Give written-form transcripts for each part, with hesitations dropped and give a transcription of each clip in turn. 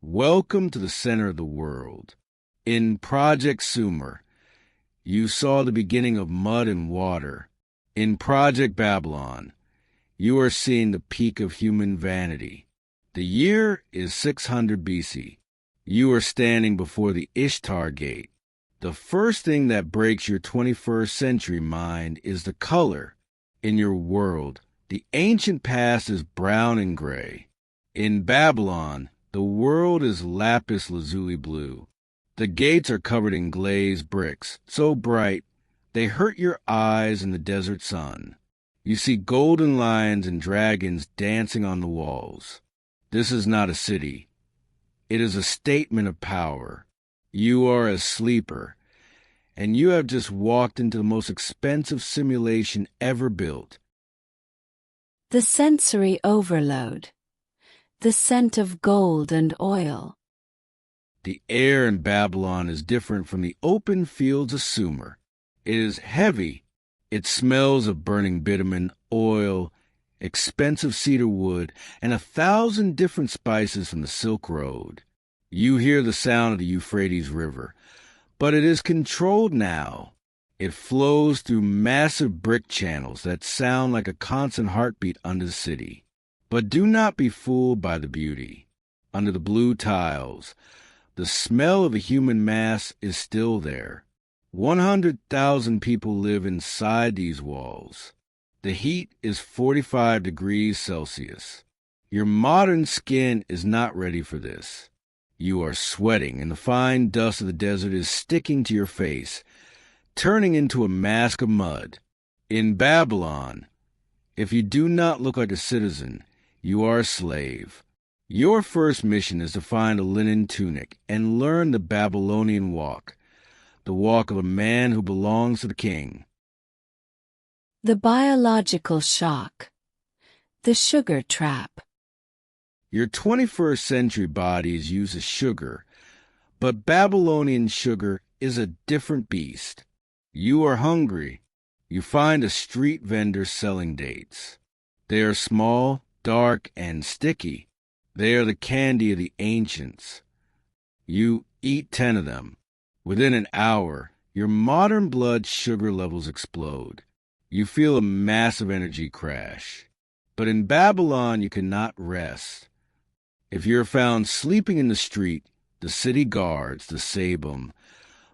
Welcome to the center of the world. In Project Sumer, you saw the beginning of mud and water. In Project Babylon, you are seeing the peak of human vanity. The year is 600 BC. You are standing before the Ishtar Gate. The first thing that breaks your 21st century mind is the color. In your world, the ancient past is brown and gray. In Babylon, the world is lapis lazuli blue. The gates are covered in glazed bricks, so bright they hurt your eyes in the desert sun. You see golden lions and dragons dancing on the walls. This is not a city. It is a statement of power. You are a sleeper, and you have just walked into the most expensive simulation ever built. The sensory overload. The scent of gold and oil. The air in Babylon is different from the open fields of Sumer. It is heavy. It smells of burning bitumen, oil, expensive cedar wood, and 1,000 different spices from the Silk Road. You hear the sound of the Euphrates River, but it is controlled now. It flows through massive brick channels that sound like a constant heartbeat under the city. But do not be fooled by the beauty. Under the blue tiles, the smell of a human mass is still there. 100,000 people live inside these walls. The heat is 45 degrees Celsius. Your modern skin is not ready for this. You are sweating, and the fine dust of the desert is sticking to your face, turning into a mask of mud. In Babylon, if you do not look like a citizen, you are a slave. Your first mission is to find a linen tunic and learn the Babylonian walk, the walk of a man who belongs to the king. The biological shock. The sugar trap. Your 21st century body is used as sugar, but Babylonian sugar is a different beast. You are hungry. You find a street vendor selling dates. They are small, dark, and sticky. They are the candy of the ancients. You eat 10 of them. Within an hour, your modern blood sugar levels explode. You feel a massive energy crash. But in Babylon, you cannot rest. If you're found sleeping in the street, the city guards, the Sabum,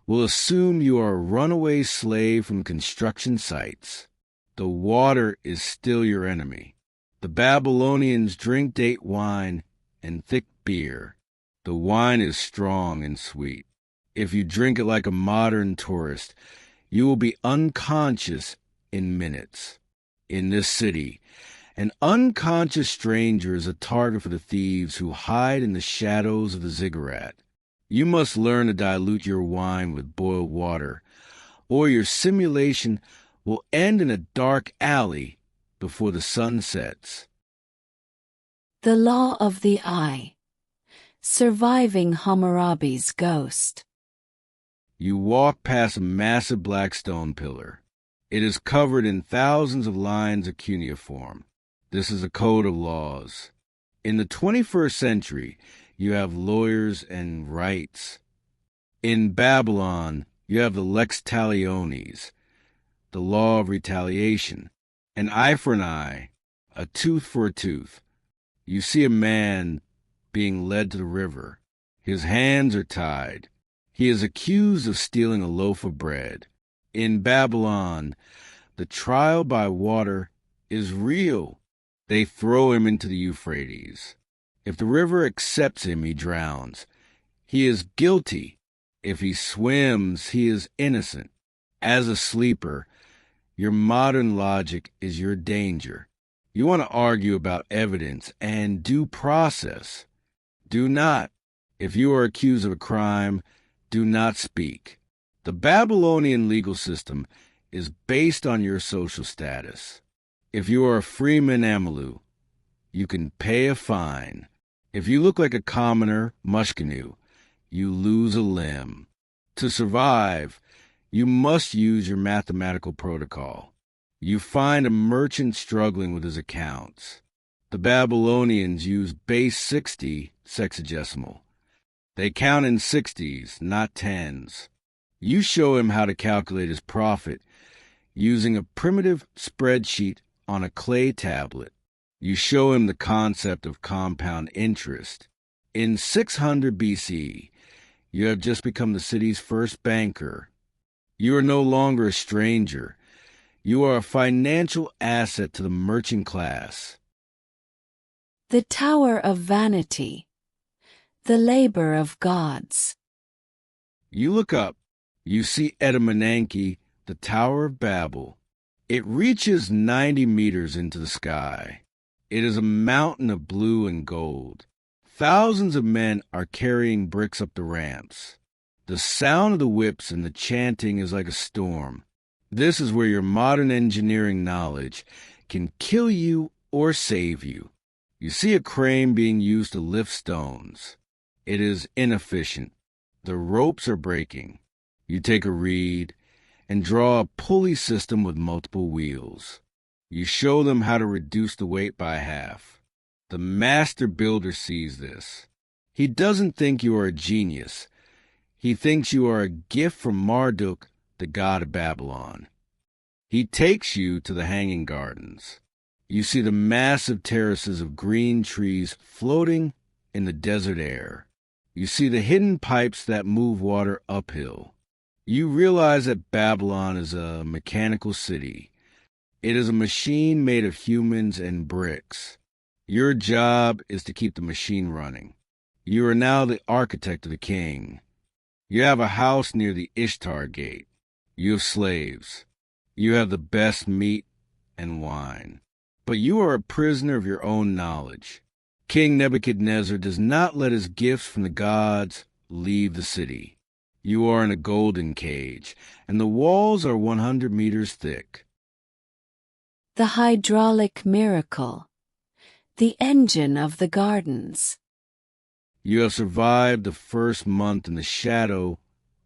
will assume you are a runaway slave from construction sites. The water is still your enemy. The Babylonians drink date wine and thick beer. The wine is strong and sweet. If you drink it like a modern tourist, you will be unconscious in minutes. In this city, an unconscious stranger is a target for the thieves who hide in the shadows of the ziggurat. You must learn to dilute your wine with boiled water, or your simulation will end in a dark alley before the sun sets. The law of the eye. Surviving Hammurabi's ghost. You walk past a massive black stone pillar. It is covered in thousands of lines of cuneiform. This is a code of laws. In the 21st century, you have lawyers and rights. In Babylon, you have the lex talionis, the law of retaliation, an eye for an eye, a tooth for a tooth. You see a man being led to the river. His hands are tied. He is accused of stealing a loaf of bread. In Babylon, the trial by water is real. They throw him into the Euphrates. If the river accepts him, he drowns. He is guilty. If he swims, he is innocent. As a sleeper, your modern logic is your danger. You want to argue about evidence and due process. Do not. If you are accused of a crime, do not speak. The Babylonian legal system is based on your social status. If you are a freeman Awilu, you can pay a fine. If you look like a commoner, Mushkenu, you lose a limb. To survive, you must use your mathematical protocol. You find a merchant struggling with his accounts. The Babylonians use base 60 sexagesimal. They count in 60s, not 10s. You show him how to calculate his profit using a primitive spreadsheet on a clay tablet. You show him the concept of compound interest. In 600 BC, you have just become the city's first banker. You are no longer a stranger. You are a financial asset to the merchant class. The Tower of Vanity. The labor of gods. You look up. You see Edamananke, the Tower of Babel. It reaches 90 meters into the sky. It is a mountain of blue and gold. Thousands of men are carrying bricks up the ramps. The sound of the whips and the chanting is like a storm. This is where your modern engineering knowledge can kill you or save you. You see a crane being used to lift stones. It is inefficient. The ropes are breaking. You take a reed and draw a pulley system with multiple wheels. You show them how to reduce the weight by half. The master builder sees this. He doesn't think you are a genius. He thinks you are a gift from Marduk, the god of Babylon. He takes you to the hanging gardens. You see the massive terraces of green trees floating in the desert air. You see the hidden pipes that move water uphill. You realize that Babylon is a mechanical city. It is a machine made of humans and bricks. Your job is to keep the machine running. You are now the architect of the king. You have a house near the Ishtar Gate. You have slaves. You have the best meat and wine. But you are a prisoner of your own knowledge. King Nebuchadnezzar does not let his gifts from the gods leave the city. You are in a golden cage, and the walls are 100 meters thick. The hydraulic miracle. The engine of the gardens. You have survived the first month in the shadow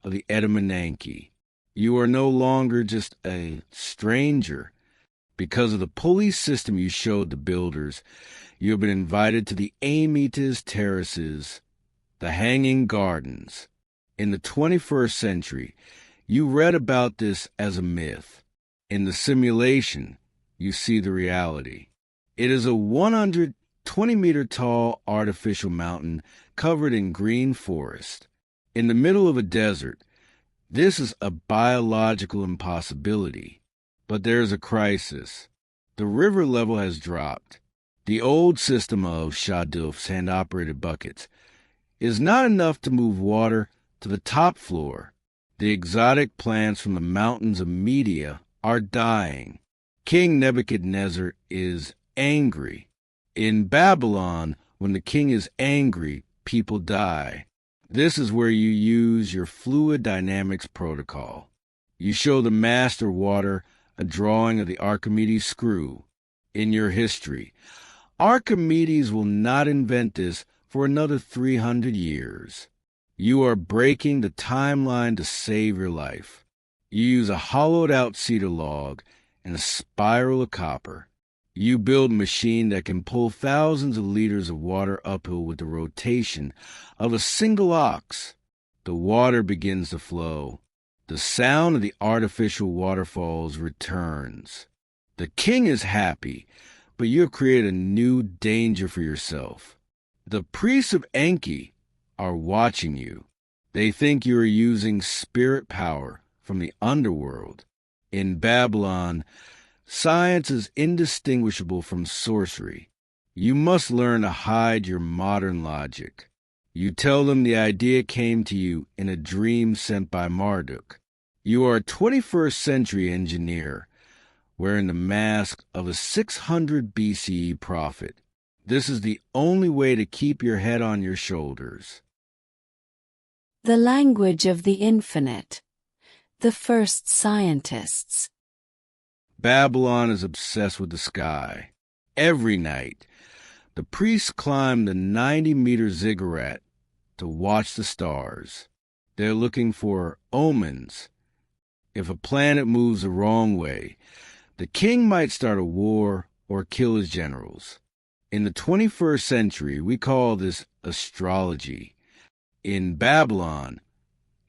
of the Edamananke. You are no longer just a stranger. Because of the pulley system you showed the builders, you have been invited to the Amytas terraces, the hanging gardens. In the 21st century, you read about this as a myth. In the simulation, you see the reality. It is a 120-meter-tall artificial mountain covered in green forest. In the middle of a desert, this is a biological impossibility. But there is a crisis. The river level has dropped. The old system of shadufs, hand-operated buckets, is not enough to move water to the top floor. The exotic plants from the mountains of Media are dying. King Nebuchadnezzar is angry. In Babylon, when the king is angry, people die. This is where you use your fluid dynamics protocol. You show the master water a drawing of the Archimedes screw. In your history, Archimedes will not invent this for another 300 years. You are breaking the timeline to save your life. You use a hollowed-out cedar log and a spiral of copper. You build a machine that can pull thousands of liters of water uphill with the rotation of a single ox. The water begins to flow. The sound of the artificial waterfalls returns. The king is happy, but you have created a new danger for yourself. The priests of Enki are watching you. They think you are using spirit power from the underworld. In Babylon, science is indistinguishable from sorcery. You must learn to hide your modern logic. You tell them the idea came to you in a dream sent by Marduk. You are a 21st century engineer, wearing the mask of a 600 BCE prophet. This is the only way to keep your head on your shoulders. The language of the infinite. The first scientists. Babylon is obsessed with the sky. Every night, the priests climb the 90-meter ziggurat to watch the stars. They're looking for omens. If a planet moves the wrong way, the king might start a war or kill his generals. In the 21st century, we call this astrology. In Babylon,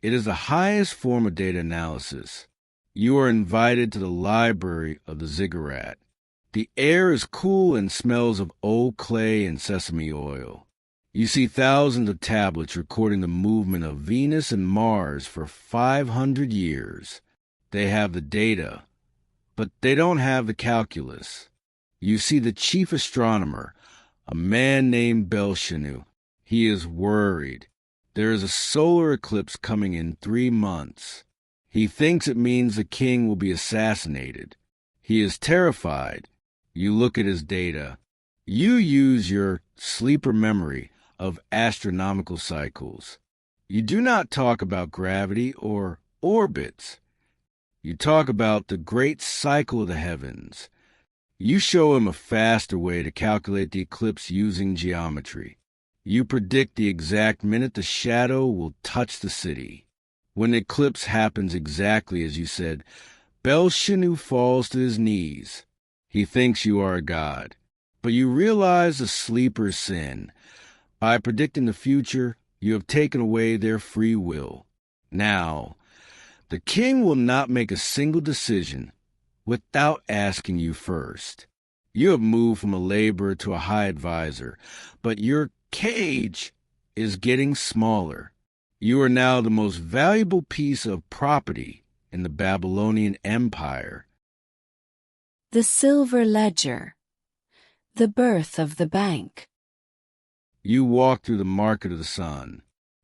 it is the highest form of data analysis. You are invited to the library of the ziggurat. The air is cool and smells of old clay and sesame oil. You see thousands of tablets recording the movement of Venus and Mars for 500 years. They have the data, but they don't have the calculus. You see the chief astronomer, a man named Mushkenu. He is worried. There is a solar eclipse coming in 3 months. He thinks it means the king will be assassinated. He is terrified. You look at his data. You use your sleeper memory of astronomical cycles. You do not talk about gravity or orbits. You talk about the great cycle of the heavens. You show him a faster way to calculate the eclipse using geometry. You predict the exact minute the shadow will touch the city. When the eclipse happens exactly as you said, Mushkenu falls to his knees. He thinks you are a god. But you realize the sleeper's sin. By predicting the future, you have taken away their free will. Now, the king will not make a single decision without asking you first. You have moved from a laborer to a high advisor, but your cage is getting smaller. You are now the most valuable piece of property in the Babylonian Empire. The Silver Ledger. The birth of the bank. You walk through the market of the sun.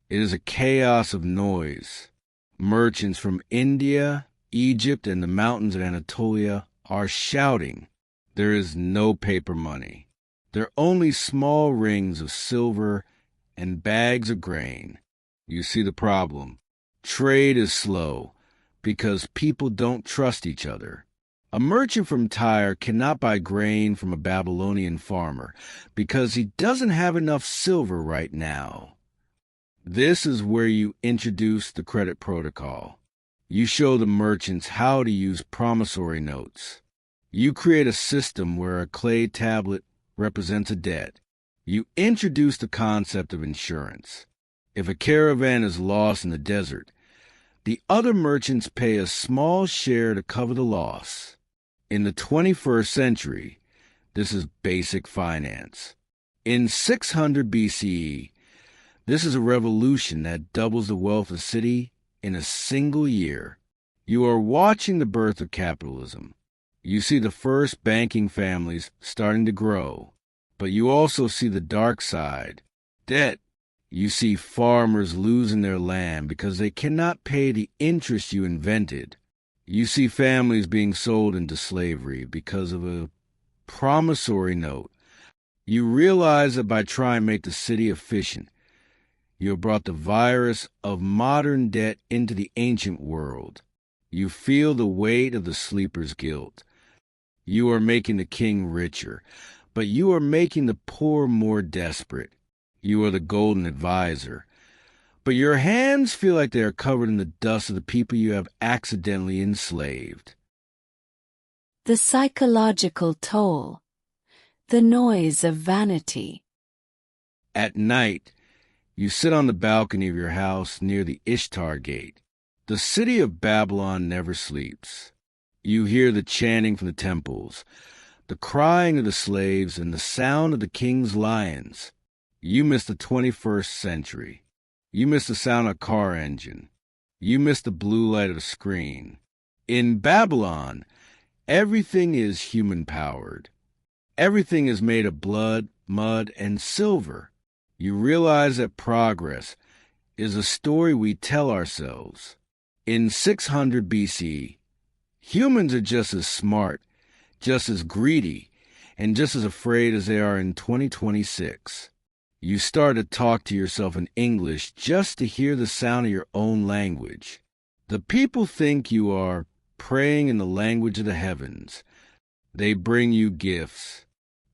It is a chaos of noise. Merchants from India, Egypt, and the mountains of Anatolia are shouting. There is no paper money. There are only small rings of silver and bags of grain. You see the problem. Trade is slow because people don't trust each other. A merchant from Tyre cannot buy grain from a Babylonian farmer because he doesn't have enough silver right now. This is where you introduce the credit protocol. You show the merchants how to use promissory notes. You create a system where a clay tablet represents a debt. You introduce the concept of insurance. If a caravan is lost in the desert, the other merchants pay a small share to cover the loss. In the 21st century, this is basic finance. In 600 BCE, this is a revolution that doubles the wealth of a city in a single year. You are watching the birth of capitalism. You see the first banking families starting to grow, but you also see the dark side, debt. You see farmers losing their land because they cannot pay the interest you invented. You see families being sold into slavery because of a promissory note. You realize that by trying to make the city efficient, you have brought the virus of modern debt into the ancient world. You feel the weight of the sleeper's guilt. You are making the king richer, but you are making the poor more desperate. You are the golden advisor. But your hands feel like they are covered in the dust of the people you have accidentally enslaved. The psychological toll. The noise of vanity. At night, you sit on the balcony of your house near the Ishtar Gate. The city of Babylon never sleeps. You hear the chanting from the temples, the crying of the slaves, and the sound of the king's lions. You miss the 21st century. You miss the sound of a car engine. You miss the blue light of a screen. In Babylon, everything is human-powered. Everything is made of blood, mud, and silver. You realize that progress is a story we tell ourselves. In 600 BC, humans are just as smart, just as greedy, and just as afraid as they are in 2026. You start to talk to yourself in English just to hear the sound of your own language. The people think you are praying in the language of the heavens. They bring you gifts.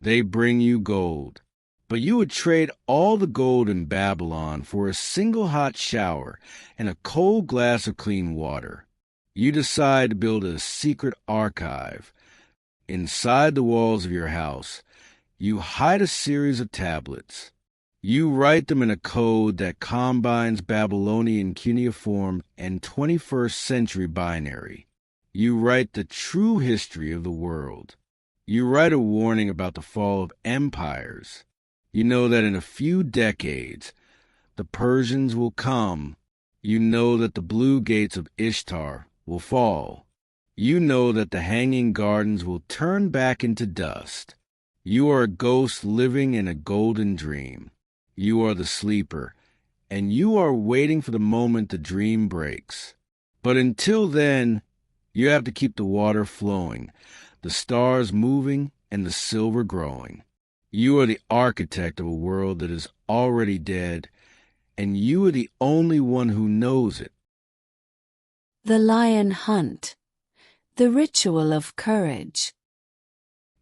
They bring you gold. But you would trade all the gold in Babylon for a single hot shower and a cold glass of clean water. You decide to build a secret archive. Inside the walls of your house, you hide a series of tablets. You write them in a code that combines Babylonian cuneiform and 21st century binary. You write the true history of the world. You write a warning about the fall of empires. You know that in a few decades, the Persians will come. You know that the blue gates of Ishtar will fall. You know that the hanging gardens will turn back into dust. You are a ghost living in a golden dream. You are the sleeper, and you are waiting for the moment the dream breaks. But until then, you have to keep the water flowing, the stars moving, and the silver growing. You are the architect of a world that is already dead, and you are the only one who knows it. The lion hunt. The ritual of courage.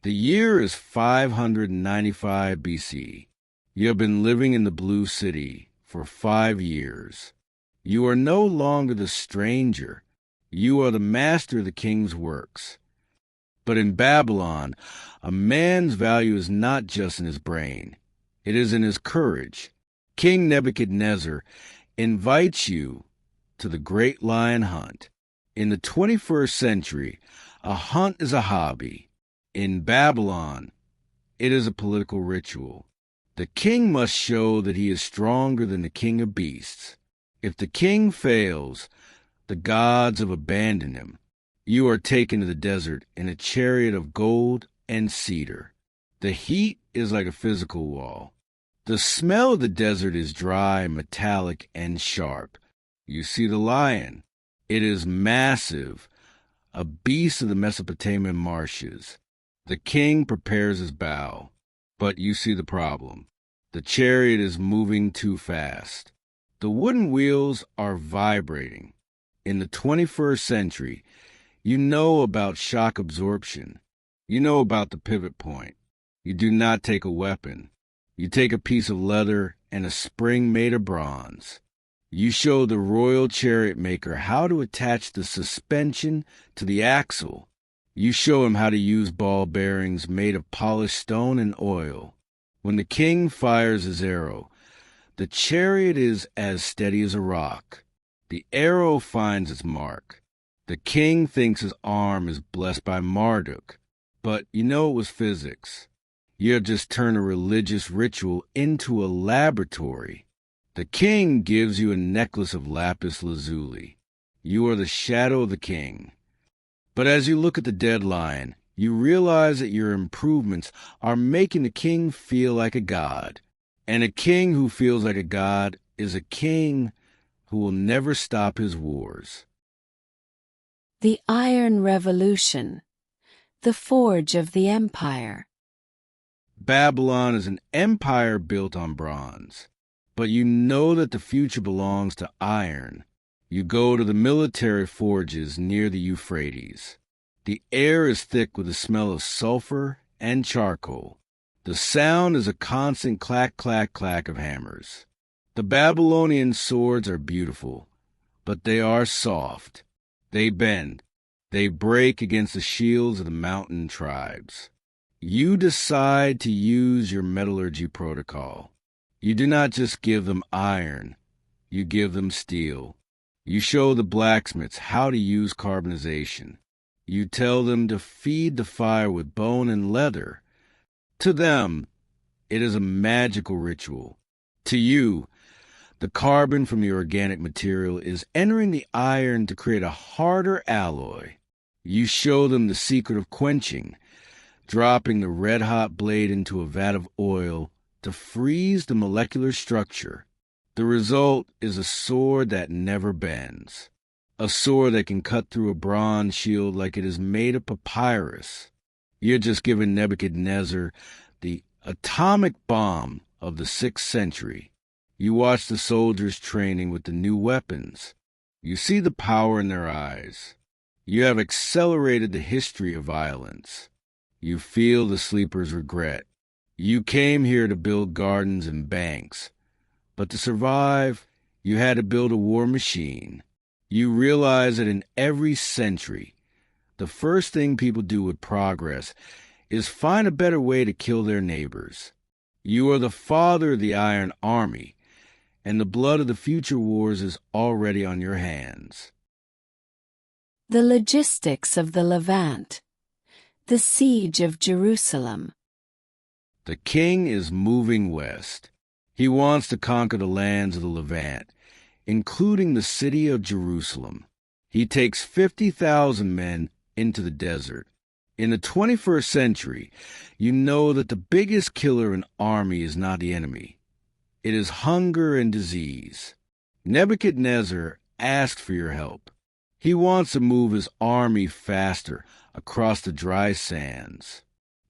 The year is 595 BC. You have been living in the Blue City for 5 years. You are no longer the stranger. You are the master of the king's works. But in Babylon, a man's value is not just in his brain. It is in his courage. King Nebuchadnezzar invites you to the great lion hunt. In the 21st century, a hunt is a hobby. In Babylon, it is a political ritual. The king must show that he is stronger than the king of beasts. If the king fails, the gods have abandoned him. You are taken to the desert in a chariot of gold and cedar. The heat is like a physical wall. The smell of the desert is dry, metallic, and sharp. You see the lion. It is massive, a beast of the Mesopotamian marshes. The king prepares his bow, but you see the problem. The chariot is moving too fast. The wooden wheels are vibrating. In the 21st century, you know about shock absorption. You know about the pivot point. You do not take a weapon. You take a piece of leather and a spring made of bronze. You show the royal chariot maker how to attach the suspension to the axle. You show him how to use ball bearings made of polished stone and oil. When the king fires his arrow, the chariot is as steady as a rock. The arrow finds its mark. The king thinks his arm is blessed by Marduk, but you know it was physics. You have just turned a religious ritual into a laboratory. The king gives you a necklace of lapis lazuli. You are the shadow of the king. But as you look at the dead lion, you realize that your improvements are making the king feel like a god. And a king who feels like a god is a king who will never stop his wars. The Iron Revolution. The forge of the empire. Babylon is an empire built on bronze. But you know that the future belongs to iron. You go to the military forges near the Euphrates. The air is thick with the smell of sulfur and charcoal. The sound is a constant clack, clack, clack of hammers. The Babylonian swords are beautiful, but they are soft. They bend. They break against the shields of the mountain tribes. You decide to use your metallurgy protocol. You do not just give them iron, you give them steel. You show the blacksmiths how to use carbonization. You tell them to feed the fire with bone and leather. To them, it is a magical ritual. To you, the carbon from the organic material is entering the iron to create a harder alloy. You show them the secret of quenching, dropping the red-hot blade into a vat of oil to freeze the molecular structure. The result is a sword that never bends, a sword that can cut through a bronze shield like it is made of papyrus. You're just giving Nebuchadnezzar the atomic bomb of the 6th century. You watch the soldiers training with the new weapons. You see the power in their eyes. You have accelerated the history of violence. You feel the sleeper's regret. You came here to build gardens and banks, but to survive, you had to build a war machine. You realize that in every century, the first thing people do with progress is find a better way to kill their neighbors. You are the father of the Iron Army, and the blood of the future wars is already on your hands. The logistics of the Levant. The siege of Jerusalem. The king is moving west. He wants to conquer the lands of the Levant, including the city of Jerusalem. He takes 50,000 men into the desert. In the 21st century, you know that the biggest killer in an army is not the enemy. It is hunger and disease. Nebuchadnezzar asked for your help. He wants to move his army faster across the dry sands.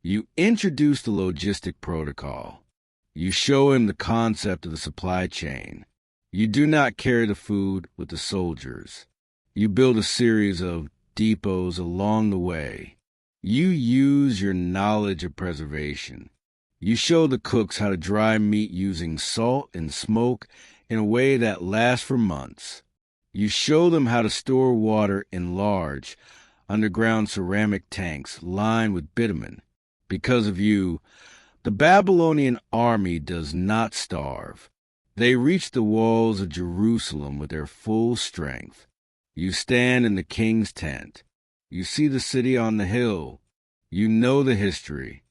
You introduce the logistic protocol. You show him the concept of the supply chain. You do not carry the food with the soldiers. You build a series of depots along the way. You use your knowledge of preservation. You show the cooks how to dry meat using salt and smoke in a way that lasts for months. You show them how to store water in large, underground ceramic tanks lined with bitumen. Because of you, the Babylonian army does not starve. They reach the walls of Jerusalem with their full strength. You stand in the king's tent. You see the city on the hill. You know the history.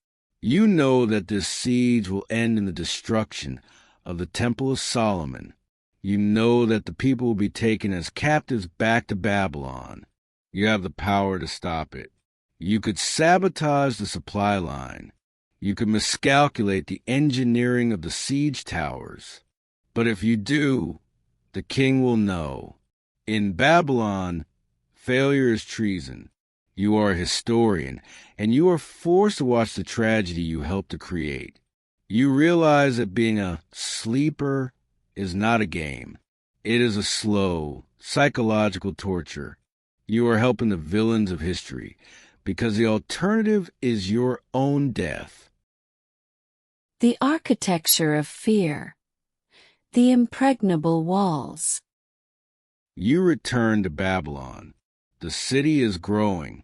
You know that this siege will end in the destruction of the Temple of Solomon. You know that the people will be taken as captives back to Babylon. You have the power to stop it. You could sabotage the supply line. You could miscalculate the engineering of the siege towers. But if you do, the king will know. In Babylon, failure is treason. You are a historian, and you are forced to watch the tragedy you helped to create. You realize that being a sleeper is not a game. It is a slow, psychological torture. You are helping the villains of history, because the alternative is your own death. The architecture of fear. The impregnable walls. You return to Babylon. The city is growing.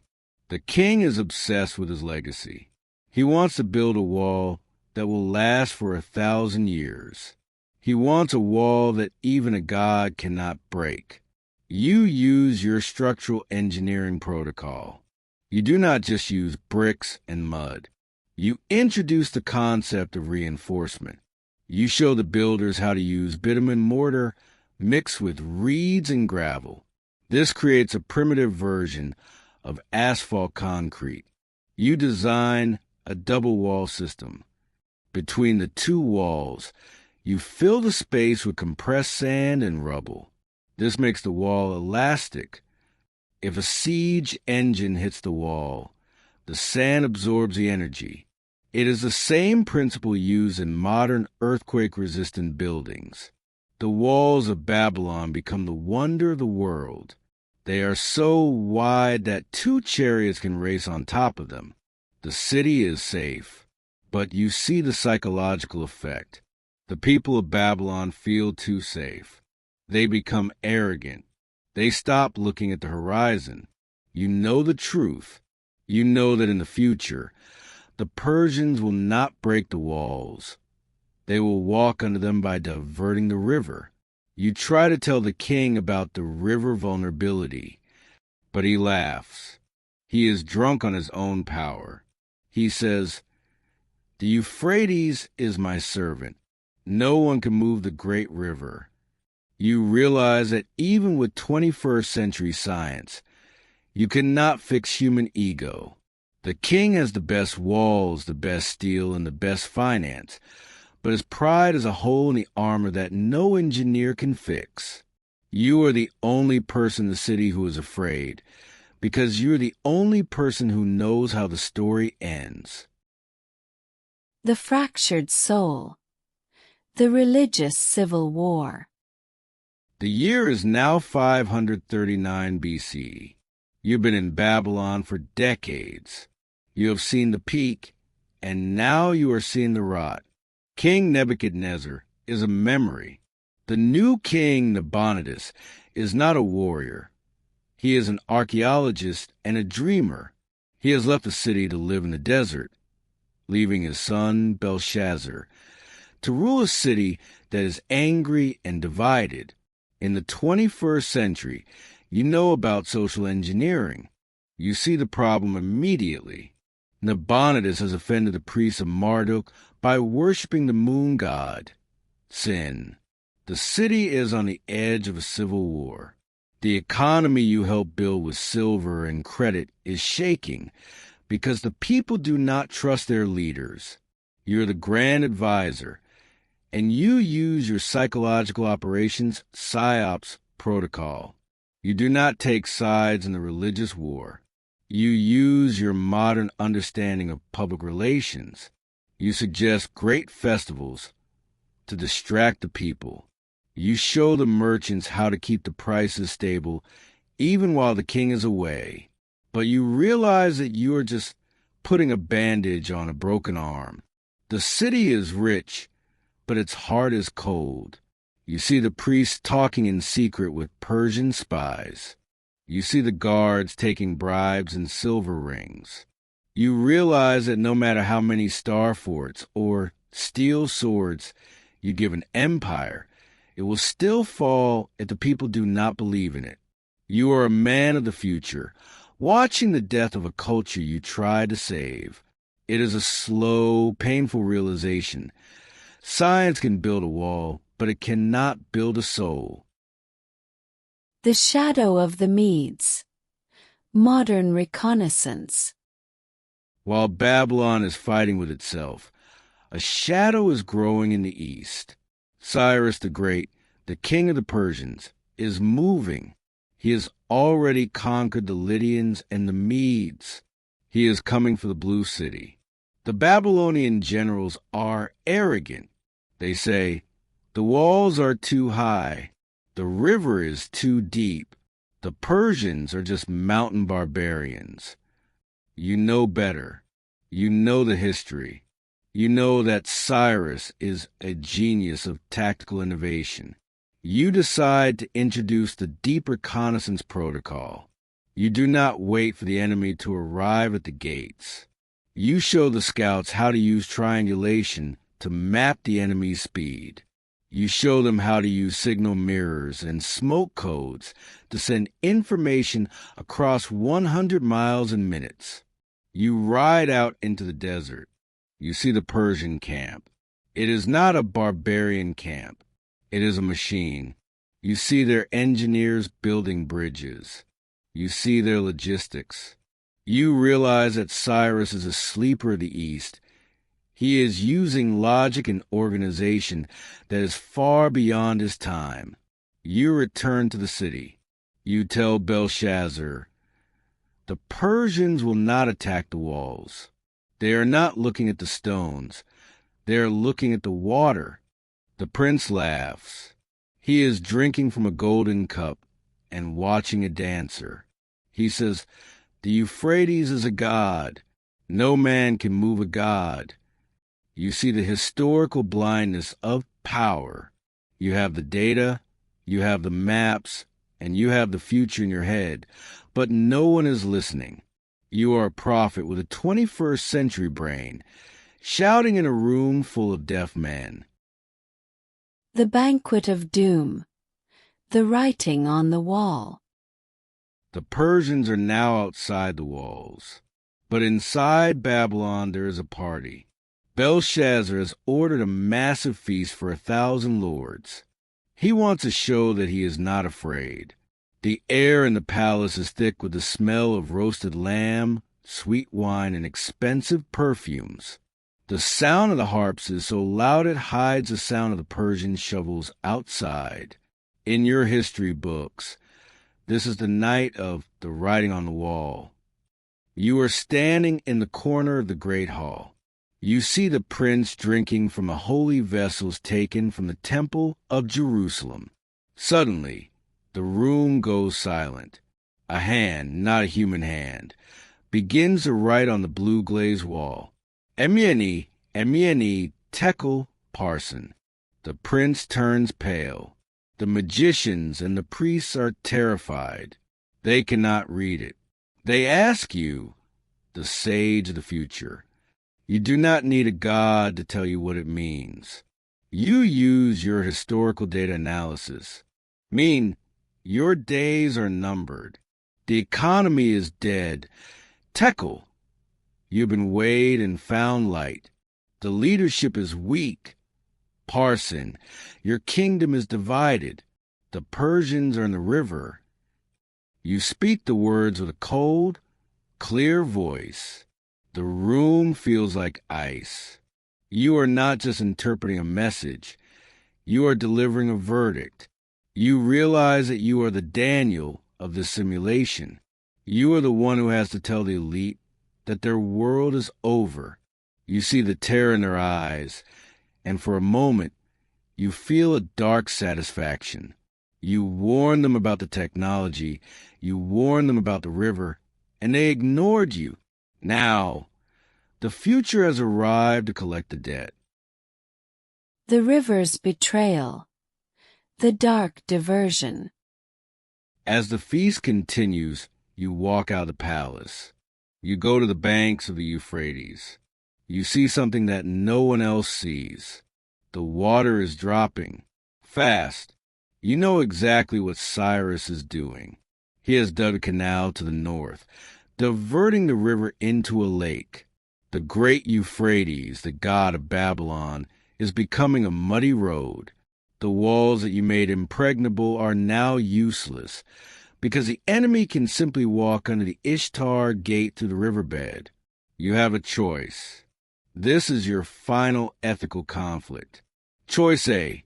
The king is obsessed with his legacy. He wants to build a wall that will last for 1,000 years. He wants a wall that even a god cannot break. You use your structural engineering protocol. You do not just use bricks and mud. You introduce the concept of reinforcement. You show the builders how to use bitumen mortar mixed with reeds and gravel. This creates a primitive version of asphalt concrete. You design a double wall system. Between the two walls, you fill the space with compressed sand and rubble. This makes the wall elastic. If a siege engine hits the wall, the sand absorbs the energy. It is the same principle used in modern earthquake-resistant buildings. The walls of Babylon become the wonder of the world. They are so wide that 2 chariots can race on top of them. The city is safe, but you see the psychological effect. The people of Babylon feel too safe. They become arrogant. They stop looking at the horizon. You know the truth. You know that in the future, the Persians will not break the walls. They will walk under them by diverting the river. You try to tell the king about the river vulnerability, but he laughs. He is drunk on his own power. He says, "The Euphrates is my servant. No one can move the great river." You realize that even with 21st century science, you cannot fix human ego. The king has the best walls, the best steel, and the best finance, but his pride is a hole in the armor that no engineer can fix. You are the only person in the city who is afraid, because you're the only person who knows how the story ends. The fractured soul. The religious civil war. The year is now 539 BC. You've been in Babylon for decades. You have seen the peak, and now you are seeing the rot. King Nebuchadnezzar is a memory. The new king Nabonidus is not a warrior. He is an archaeologist and a dreamer. He has left the city to live in the desert. leaving his son Belshazzar to rule a city that is angry and divided. In the 21st century, you know about social engineering. You see the problem immediately. Nabonidus has offended the priests of Marduk by worshiping the moon god. Sin. The city is on the edge of a civil war. The economy you helped build with silver and credit is shaking because the people do not trust their leaders. You're the grand advisor, and you use your psychological operations PSYOPs protocol. You do not take sides in the religious war. You use your modern understanding of public relations. You suggest great festivals to distract the people. You show the merchants how to keep the prices stable even while the king is away. But you realize that you are just putting a bandage on a broken arm. The city is rich, but its heart is cold. You see the priests talking in secret with Persian spies. You see the guards taking bribes and silver rings. You realize that no matter how many star forts or steel swords you give an empire, it will still fall if the people do not believe in it. You are a man of the future, watching the death of a culture you tried to save. It is a slow, painful realization. Science can build a wall, but it cannot build a soul. The shadow of the Medes. Modern reconnaissance. While Babylon is fighting with itself, a shadow is growing in the east. Cyrus the Great, the king of the Persians, is moving. He has already conquered the Lydians and the Medes. He is coming for the Blue City. The Babylonian generals are arrogant. They say, the walls are too high. The river is too deep. The Persians are just mountain barbarians. You know better. You know the history. You know that Cyrus is a genius of tactical innovation. You decide to introduce the deep reconnaissance protocol. You do not wait for the enemy to arrive at the gates. You show the scouts how to use triangulation to map the enemy's speed. You show them how to use signal mirrors and smoke codes to send information across 100 miles in minutes. You ride out into the desert. You see the Persian camp. It is not a barbarian camp. It is a machine. You see their engineers building bridges. You see their logistics. You realize that Cyrus is a sleeper of the East. He is using logic and organization that is far beyond his time. You return to the city. You tell Belshazzar, the Persians will not attack the walls. They are not looking at the stones. They are looking at the water. The prince laughs. He is drinking from a golden cup and watching a dancer. He says, the Euphrates is a god. No man can move a god. You see the historical blindness of power. You have the data, you have the maps, and you have the future in your head, but no one is listening. You are a prophet with a 21st century brain, shouting in a room full of deaf men. The banquet of doom. The writing on the wall. The Persians are now outside the walls, but inside Babylon there is a party. Belshazzar has ordered a massive feast for 1,000 lords. He wants to show that he is not afraid. The air in the palace is thick with the smell of roasted lamb, sweet wine, and expensive perfumes. The sound of the harps is so loud it hides the sound of the Persian shovels outside. In your history books, this is the night of the writing on the wall. You are standing in the corner of the great hall. You see the prince drinking from the holy vessels taken from the temple of Jerusalem. Suddenly, the room goes silent. A hand, not a human hand, begins to write on the blue glazed wall. Emieni, Emieni, Tekel, Parson. The prince turns pale. The magicians and the priests are terrified. They cannot read it. They ask you, the sage of the future, You do not need a god to tell you what it means. You use your historical data analysis. Your days are numbered. The economy is dead. Tekel, you've been weighed and found light. The leadership is weak. Parson, your kingdom is divided. The Persians are in the river. You speak the words with a cold, clear voice. The room feels like ice. You are not just interpreting a message. You are delivering a verdict. You realize that you are the Daniel of the simulation. You are the one who has to tell the elite that their world is over. You see the terror in their eyes, and for a moment, you feel a dark satisfaction. You warn them about the technology, you warn them about the river, and they ignored you. Now, the future has arrived to collect the debt. The river's betrayal. The dark diversion. As the feast continues, you walk out of the palace. You go to the banks of the Euphrates. You see something that no one else sees. The water is dropping. Fast. You know exactly what Cyrus is doing. He has dug a canal to the north, diverting the river into a lake. The great Euphrates, the god of Babylon, is becoming a muddy road. The walls that you made impregnable are now useless, because the enemy can simply walk under the Ishtar Gate through the riverbed. You have a choice. This is your final ethical conflict. Choice A.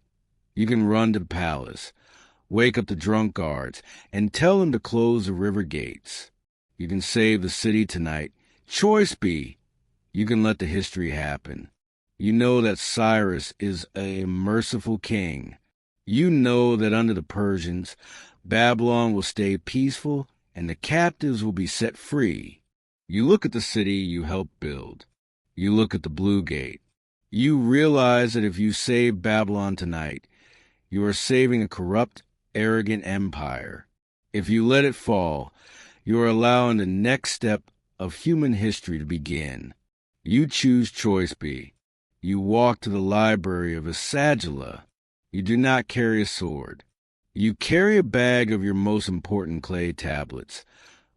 You can run to the palace, wake up the drunk guards, and tell them to close the river gates. You can save the city tonight. Choice B. You can let the history happen. You know that Cyrus is a merciful king. You know that under the Persians, Babylon will stay peaceful and the captives will be set free. You look at the city you helped build. You look at the Blue Gate. You realize that if you save Babylon tonight, you are saving a corrupt, arrogant empire. If you let it fall, you are allowing the next step of human history to begin. You choose choice B. You walk to the library of Sagila. You do not carry a sword. You carry a bag of your most important clay tablets,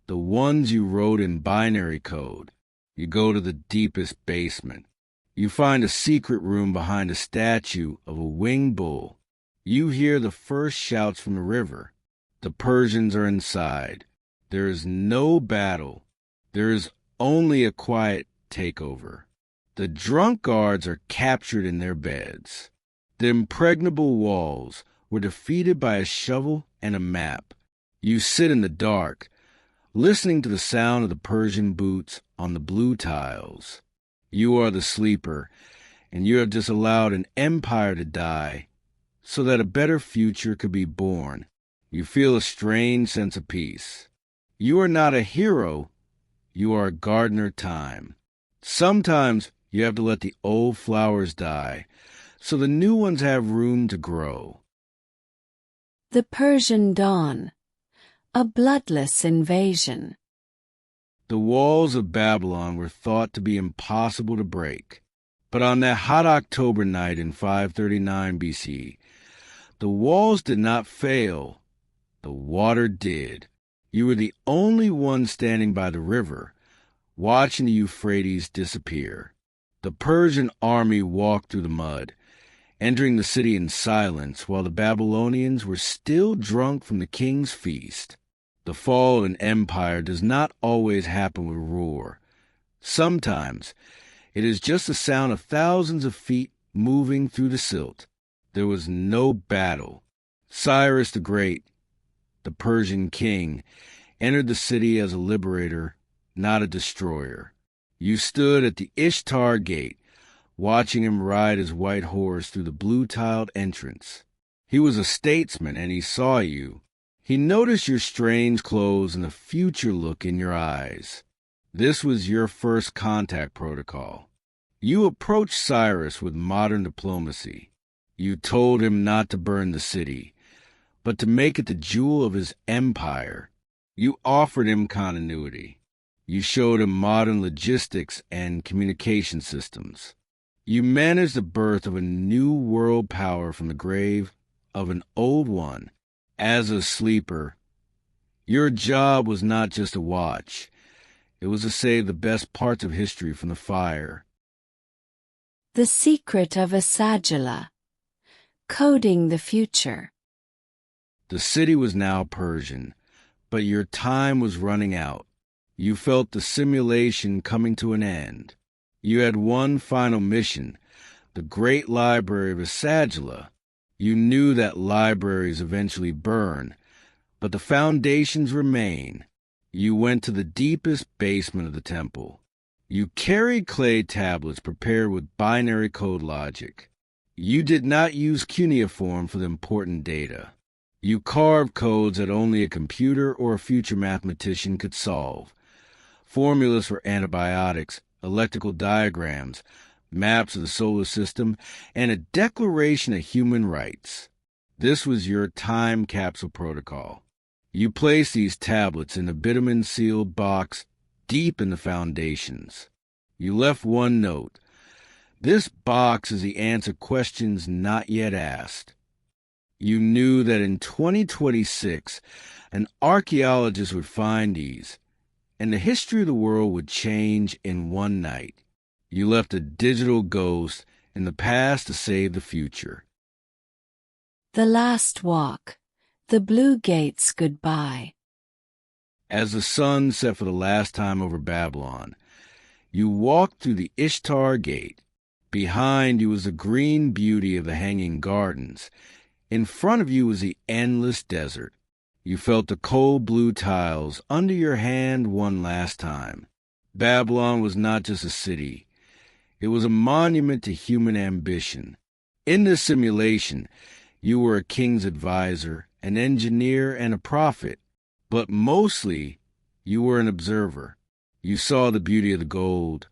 the ones you wrote in binary code. You go to the deepest basement. You find a secret room behind a statue of a winged bull. You hear the first shouts from the river. The Persians are inside. There is no battle. There is only a quiet takeover. The drunk guards are captured in their beds. The impregnable walls were defeated by a shovel and a map. You sit in the dark, listening to the sound of the Persian boots on the blue tiles. You are the sleeper, and you have just allowed an empire to die so that a better future could be born. You feel a strange sense of peace. You are not a hero. You are a gardener time. Sometimes you have to let the old flowers die so the new ones have room to grow. The Persian dawn. A bloodless invasion. The walls of Babylon were thought to be impossible to break. But on that hot October night in 539 BC, the walls did not fail. The water did. You were the only one standing by the river, watching the Euphrates disappear. The Persian army walked through the mud, entering the city in silence while the Babylonians were still drunk from the king's feast. The fall of an empire does not always happen with roar. Sometimes it is just the sound of thousands of feet moving through the silt. There was no battle. Cyrus the Great, the Persian king, entered the city as a liberator, not a destroyer. You stood at the Ishtar Gate, watching him ride his white horse through the blue-tiled entrance. He was a statesman, and he saw you. He noticed your strange clothes and the future look in your eyes. This was your first contact protocol. You approached Cyrus with modern diplomacy. You told him not to burn the city, but to make it the jewel of his empire. You offered him continuity. You showed him modern logistics and communication systems. You managed the birth of a new world power from the grave of an old one. As a sleeper, your job was not just to watch. It was to save the best parts of history from the fire. The secret of a Sagala. Coding the future. The city was now Persian, but your time was running out. You felt the simulation coming to an end. You had one final mission, the great library of a Sagala. You knew that libraries eventually burn, but the foundations remain. You went to the deepest basement of the temple. You carried clay tablets prepared with binary code logic. You did not use cuneiform for the important data. You carved codes that only a computer or a future mathematician could solve. Formulas for antibiotics, electrical diagrams, maps of the solar system, and a declaration of human rights. This was your time capsule protocol. You placed these tablets in a bitumen-sealed box deep in the foundations. You left one note. This box is the answer questions not yet asked. You knew that in 2026, an archaeologist would find these, and the history of the world would change in one night. You left a digital ghost in the past to save the future. The last walk. The blue gates goodbye. As the sun set for the last time over Babylon, you walked through the Ishtar Gate. Behind you was the green beauty of the hanging gardens. In front of you was the endless desert. You felt the cold blue tiles under your hand one last time. Babylon was not just a city. It was a monument to human ambition. In this simulation, you were a king's advisor, an engineer, and a prophet. But mostly, you were an observer. You saw the beauty of the gold,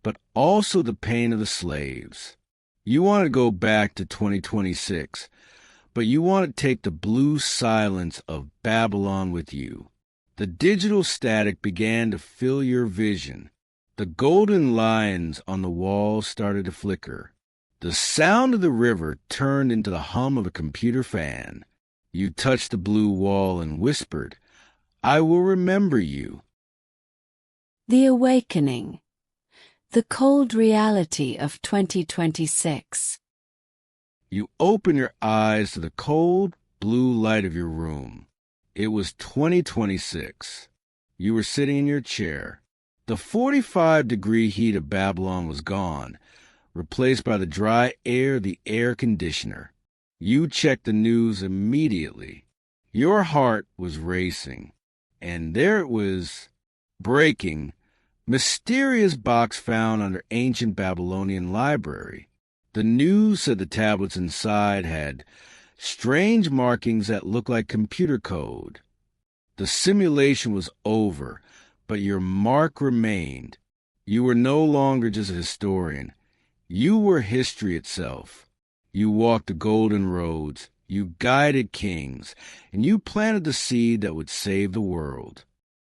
but also the pain of the slaves. You wanted to go back to 2026, but you wanted to take the blue silence of Babylon with you. The digital static began to fill your vision. The golden lines on the walls started to flicker. The sound of the river turned into the hum of a computer fan. You touched the blue wall and whispered, "I will remember you." The awakening. The cold reality of 2026. You opened your eyes to the cold, blue light of your room. It was 2026. You were sitting in your chair. The 45-degree heat of Babylon was gone, replaced by the dry air of the air conditioner. You checked the news immediately. Your heart was racing, and there it was, breaking, mysterious box found under ancient Babylonian library. The news said the tablets inside had strange markings that looked like computer code. The simulation was over, but your mark remained. You were no longer just a historian. You were history itself. You walked the golden roads, you guided kings, and you planted the seed that would save the world.